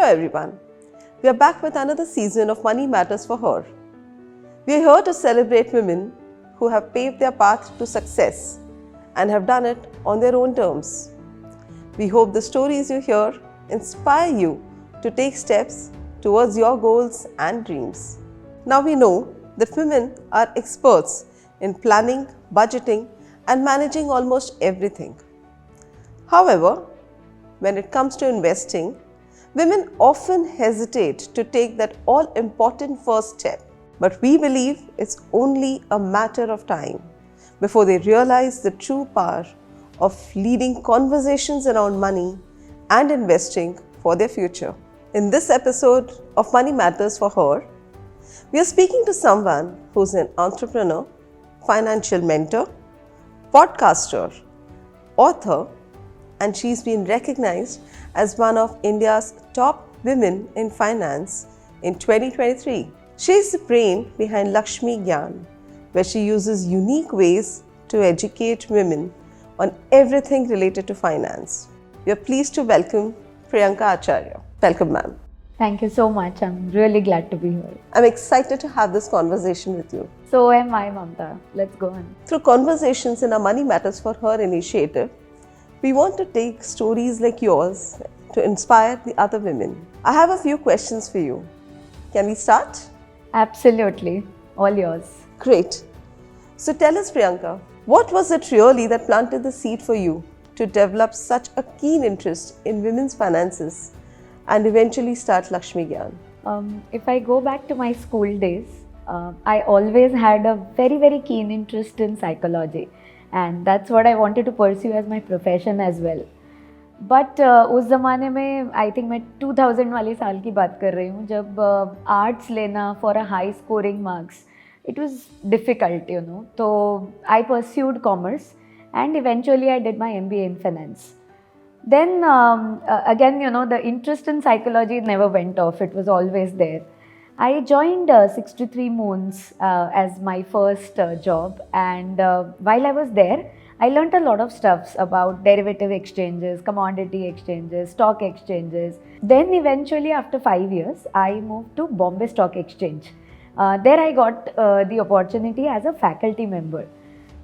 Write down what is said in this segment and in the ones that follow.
everyone. We are back with another season of Money Matters for Her. We are here to celebrate women who have paved their path to success and have done it on their own terms. We hope the stories you hear inspire you to take steps towards your goals and dreams. Now we know that women are experts in planning, budgeting, and managing almost everything. However, when it comes to investing, women often hesitate to take that all-important first step. But we believe it's only a matter of time before they realize the true power of leading conversations around money and investing for their future. In this episode of Money Matters for Her, we are speaking to someone who's an entrepreneur, financial mentor, podcaster, author, and she's been recognized as one of India's top women in finance in 2023. She is the brain behind Laxmi Gyaan, where she uses unique ways to educate women on everything related to finance. We are pleased to welcome Priyanka Acharya. Welcome, ma'am. Thank you so much. I'm really glad to be here. I'm excited to have this conversation with you. So am I, Mamta. Let's go on. Through conversations in our Money Matters for Her initiative, we want to take stories like yours to inspire the other women. I have a few questions for you. Can we start? Absolutely. All yours. Great. So tell us, Priyanka, what was it really that planted the seed for you to develop such a keen interest in women's finances and eventually start Laxmi Gyaan? If I go back to my school days, I always had a very, very keen interest in psychology. And that's what I wanted to pursue as my profession as well. But उस ज़माने में I think मैं 2000 वाले साल की बात कर रही हूँ जब arts लेना for a high scoring marks, it was difficult, you know. So I pursued commerce and eventually I did my MBA in finance. Then again, you know, the interest in psychology never went off. It was always there. I joined 63 Moons as my first job, and while I was there, I learnt a lot of stuff about derivative exchanges, commodity exchanges, stock exchanges. Then eventually after 5 years, I moved to Bombay Stock Exchange. There I got the opportunity as a faculty member.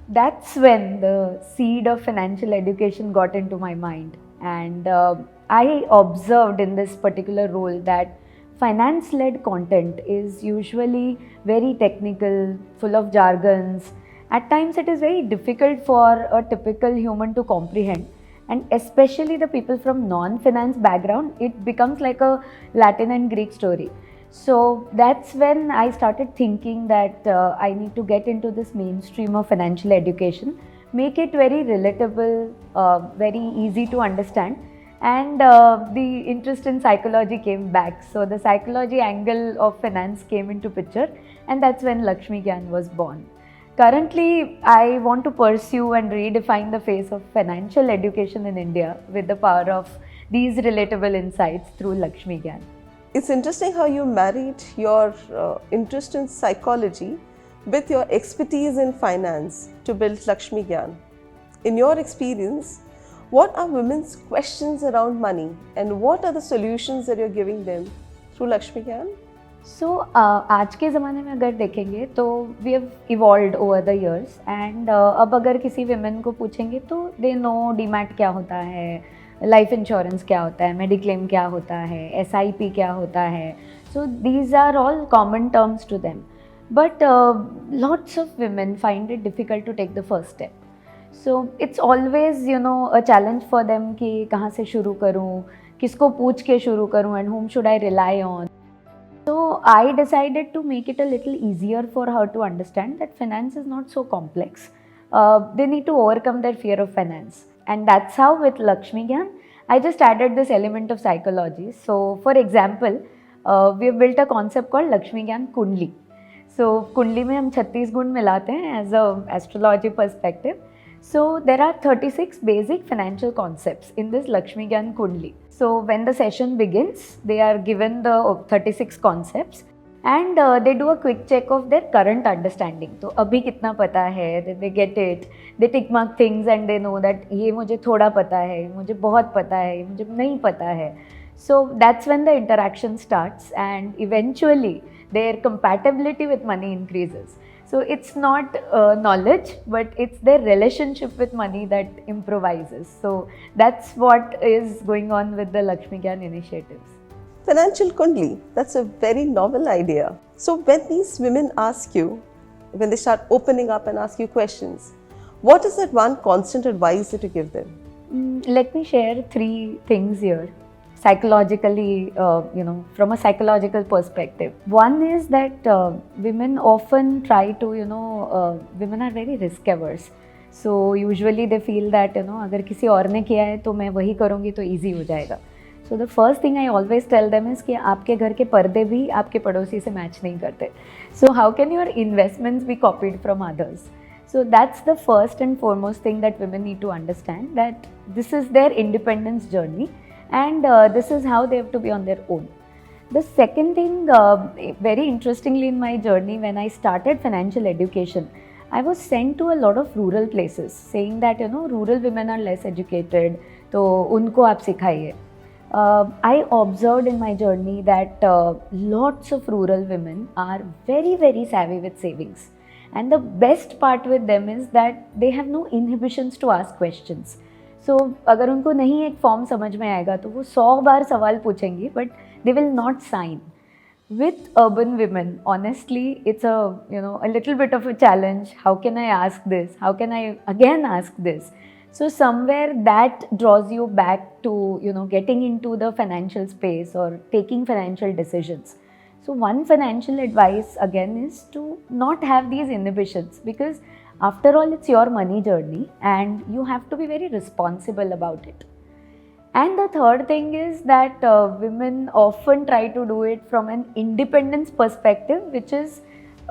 That's when the seed of financial education got into my mind, and I observed in this particular role that finance-led content is usually very technical, full of jargons. At times it is very difficult for a typical human to comprehend, and especially the people from non-finance background, it becomes like a Latin and Greek story. So that's when I started thinking that I need to get into this mainstream of financial education, make it very relatable, very easy to understand. And the interest in psychology came back. So the psychology angle of finance came into picture, and that's when Laxmi Gyaan was born. Currently, I want to pursue and redefine the face of financial education in India with the power of these relatable insights through Laxmi Gyaan. It's interesting how you married your interest in psychology with your expertise in finance to build Laxmi Gyaan. In your experience, what are women's questions around money and what are the solutions that you're giving them through Laxmi Gyaan? So, आज के ज़माने में अगर देखेंगे तो we have evolved over the years, and अब अगर किसी women को पूछेंगे तो they know डीमैट क्या होता है, लाइफ इंश्योरेंस क्या होता है, मेडिक्लेम क्या होता है, SIP क्या होता है. So these are all common terms to them. But lots of women find it difficult to take the first step. So it's always, you know, a challenge for them कि कहाँ से शुरू करूँ, किसको पूछ के शुरू करूँ, and whom should I rely on. So I decided to make it a little easier for her to understand that finance is not so complex. They need to overcome their fear of finance. And that's how with Laxmi Gyaan, I just added this element of psychology. So for example, we have built a concept called Laxmi Gyaan Kundli. So Kundli में हम 36 गुण मिलाते हैं as a astrology perspective. So there are 36 basic financial concepts in this Laxmi Gyaan Kundli. So when the session begins, they are given the 36 concepts and they do a quick check of their current understanding. तो अभी कितना पता है, then they get it, they tick mark things and they know that ये मुझे थोड़ा पता है, मुझे बहुत पता है, मुझे नहीं पता है. So that's when the interaction starts, and eventually their compatibility with money increases. So it's not knowledge, but it's their relationship with money that improvises. So that's what is going on with the Laxmi Gyaan initiatives. Financial Kundli, that's a very novel idea. So when these women ask you, when they start opening up and ask you questions, what is that one constant advice that you give them? Let me share 3 things here. Psychologically, from a psychological perspective. One is that women often try to, women are very risk averse. So usually they feel that, अगर किसी और ने किया है तो मैं वही करूँगी तो easy हो जाएगा. So the first thing I always tell them is कि आपके घर के पर्दे भी आपके पड़ोसी से मैच नहीं करते. So how can your investments be copied from others? So that's the first and foremost thing that women need to understand, that this is their independence journey. And this is how they have to be on their own. The second thing, very interestingly in my journey, when I started financial education, I was sent to a lot of rural places saying that, rural women are less educated, so unko aap sikhaiye. I observed in my journey that lots of rural women are very, very savvy with savings. And the best part with them is that they have no inhibitions to ask questions. So, अगर उनको नहीं एक form समझ में आएगा तो वो 100 बार सवाल पूछेंगी, but they will not sign. With urban women, honestly, it's a little bit of a challenge. How can I ask this? How can I again ask this? So somewhere that draws you back to, getting into the financial space or taking financial decisions. So one financial advice again is to not have these inhibitions, because after all, it's your money journey and you have to be very responsible about it. And the third thing is that women often try to do it from an independence perspective, which is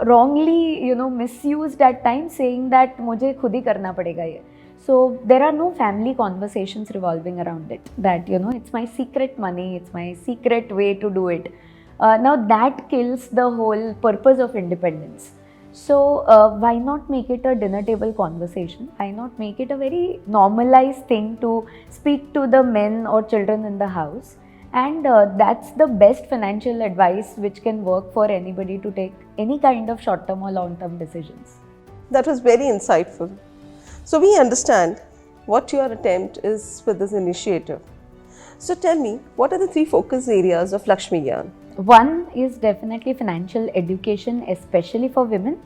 wrongly, misused at times, saying that मुझे खुद ही करना पड़ेगा ये. So there are no family conversations revolving around it, that, it's my secret money, it's my secret way to do it. Now that kills the whole purpose of independence. So why not make it a dinner table conversation? Why not make it a very normalized thing to speak to the men or children in the house? And that's the best financial advice which can work for anybody to take any kind of short-term or long-term decisions. That was very insightful. So we understand what your attempt is with this initiative. So tell me, what are the 3 focus areas of Laxmi Gyaan? One is definitely financial education, especially for women.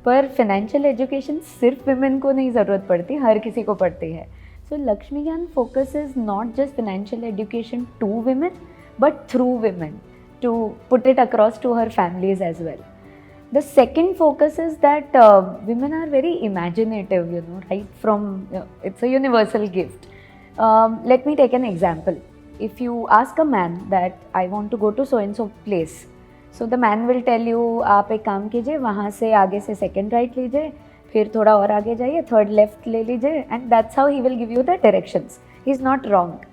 पर financial education सिर्फ women को नहीं ज़रूरत पड़ती, हर किसी को पड़ती है. So Laxmi Gyaan focuses not just financial education to women, but through women, to put it across to her families as well. The second focus is that women are very imaginative, right from, it's a universal gift. Let me take an example. If you ask a man that I want to go to so and so place, so the man will tell you, आप एक काम कीजिए, वहाँ से आगे से second right लीजिए, फिर थोड़ा और आगे जाइए, third left ले लीजिए, and that's how he will give you the directions. He's not wrong.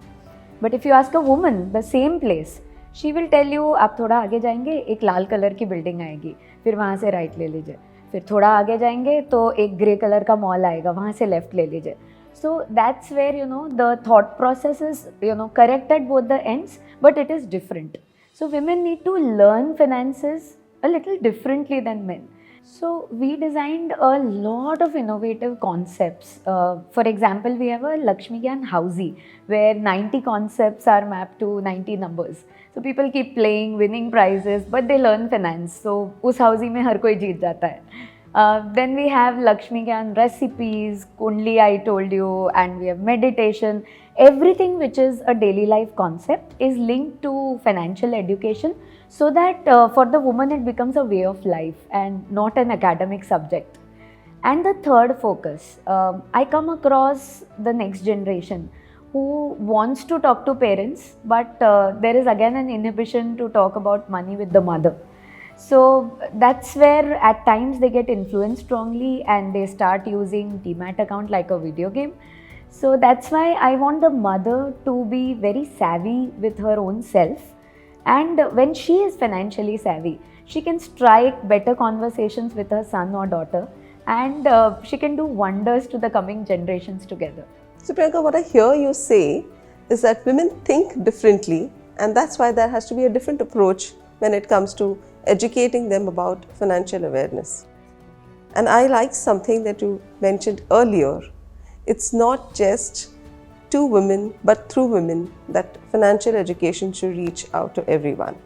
But if you ask a woman the same place, she will tell you, आप थोड़ा आगे जाएंगे, एक लाल कलर की बिल्डिंग आएगी, फिर वहाँ से राइट ले लीजिए, फिर थोड़ा आगे जाएंगे तो एक ग्रे कलर का मॉल आएगा, वहाँ से लेफ्ट ले लीजिए. So that's where, the thought process is, correct at both the ends, but it is different. So women need to learn finances a little differently than men. So we designed a lot of innovative concepts. For example, we have a Laxmi Gyaan Housey, where 90 concepts are mapped to 90 numbers. So people keep playing, winning prizes, but they learn finance. So उस housey में हर कोई जीत जाता है. Then we have Laxmi Gyaan recipes, Kundli I told you, and we have meditation. Everything which is a daily life concept is linked to financial education, so that for the woman it becomes a way of life and not an academic subject. And the third focus, I come across the next generation who wants to talk to parents, but there is again an inhibition to talk about money with the mother. So that's where at times they get influenced strongly and they start using Demat account like a video game. So that's why I want the mother to be very savvy with her own self, and when she is financially savvy, she can strike better conversations with her son or daughter, and she can do wonders to the coming generations together. So Priyanka, what I hear you say is that women think differently And that's why there has to be a different approach when it comes to educating them about financial awareness. And I like something that you mentioned earlier. It's not just to women, but through women, that financial education should reach out to everyone.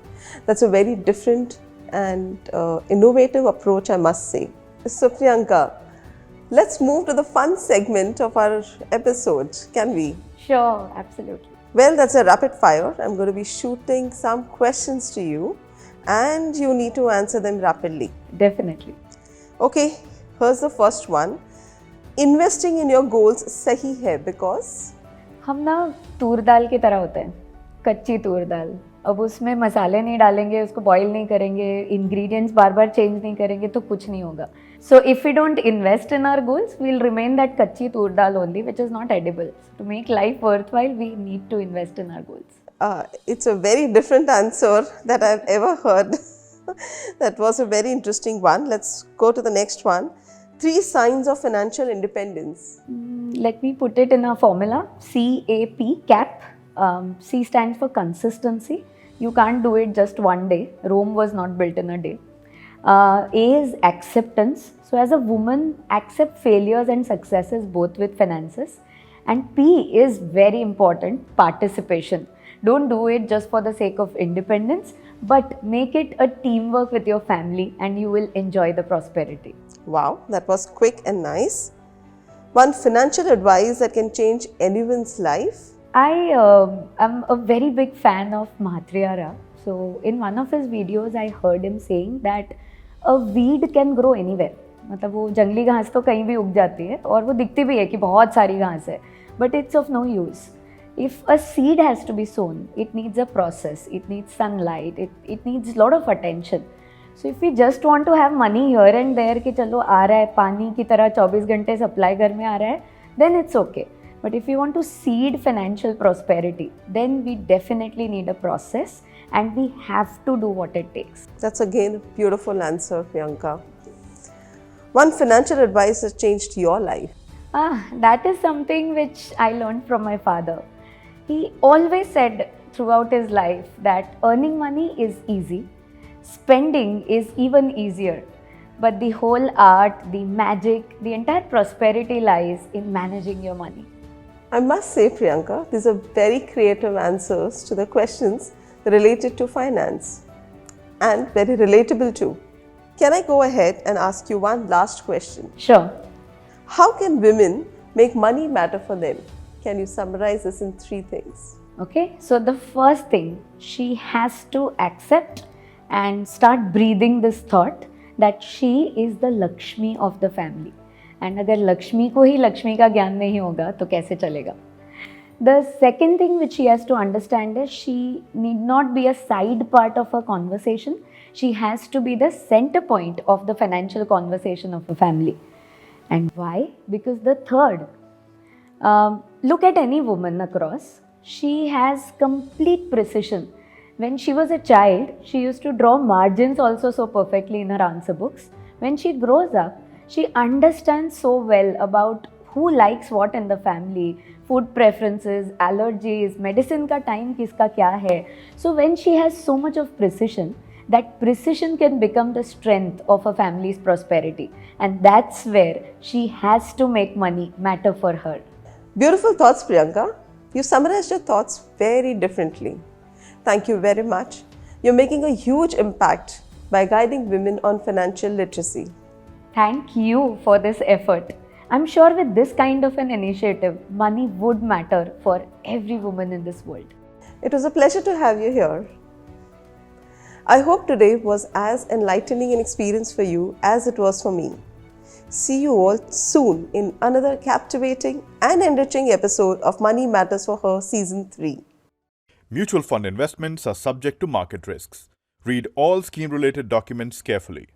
That's a very different and innovative approach, I must say. So Priyanka, let's move to the fun segment of our episode, can we? Sure, absolutely. Well, that's a rapid fire. I'm going to be shooting some questions to you and you need to answer them rapidly. Definitely. Okay, here's the first one. Investing in your goals सही है because हम ना तूर दाल की तरह होते हैं, कच्ची तूर दाल. अब उसमें मसाले नहीं डालेंगे, उसको बॉईल नहीं करेंगे, इंग्रेडिएंट्स बार बार चेंज नहीं करेंगे तो कुछ नहीं होगा. So if we don't invest in our goals we will remain that kachchi toor dal only which is not edible. To make life worthwhile we need to invest in our goals. It's a very different answer that I've ever heard. That was a very interesting one. Let's go to the next one. 3 signs of financial independence. Let me put it in a formula. CAP, CAP. C stands for consistency. You can't do it just one day. Rome was not built in a day. A is acceptance. So as a woman, accept failures and successes both with finances. And P is very important, participation. Don't do it just for the sake of independence, but make it a teamwork with your family and you will enjoy the prosperity. Wow, that was quick and nice. One financial advice that can change anyone's life. I am a very big fan of Mahatriyara. So in one of his videos, I heard him saying that a weed can grow anywhere. मतलब वो जंगली घास तो कहीं भी उग जाती है और वो दिखती भी है कि बहुत सारी घास है, but it's of no use. If a seed has to be sown, it needs a process, it needs sunlight, it needs a lot of attention. So if we just want to have money here and there कि चलो आ रहा है पानी की तरह 24 घंटे supply घर में आ रहा है, then it's okay. But if we want to seed financial prosperity, then we definitely need a process and we have to do what it takes. That's again a beautiful answer, Priyanka. One financial advice that changed your life. That is something which I learned from my father. He always said throughout his life that earning money is easy, spending is even easier, but the whole art, the magic, the entire prosperity lies in managing your money. I must say, Priyanka, these are very creative answers to the questions related to finance and very relatable too. Can I go ahead and ask you one last question? Sure. How can women make money matter for them? Can you summarize this in 3 things? Okay, so the first thing, she has to accept and start breathing this thought that she is the Laxmi of the family. And अगर लक्ष्मी को ही लक्ष्मी का ज्ञान नहीं होगा तो कैसे चलेगा? The second thing which she has to understand is she need not be a side part of a conversation. She has to be the center point of the financial conversation of a family. And why? Because the third, look at any woman across. She has complete precision. When she was a child, she used to draw margins also so perfectly in her answer books. When she grows up, she understands so well about who likes what in the family, food preferences, allergies, medicine का time किसका क्या है. So when she has so much of precision, that precision can become the strength of a family's prosperity. And that's where she has to make money matter for her. Beautiful thoughts, Priyanka. You summarized your thoughts very differently. Thank you very much. You're making a huge impact by guiding women on financial literacy. Thank you for this effort. I'm sure with this kind of an initiative, money would matter for every woman in this world. It was a pleasure to have you here. I hope today was as enlightening an experience for you as it was for me. See you all soon in another captivating and enriching episode of Money Matters for Her Season 3. Mutual fund investments are subject to market risks. Read all scheme-related documents carefully.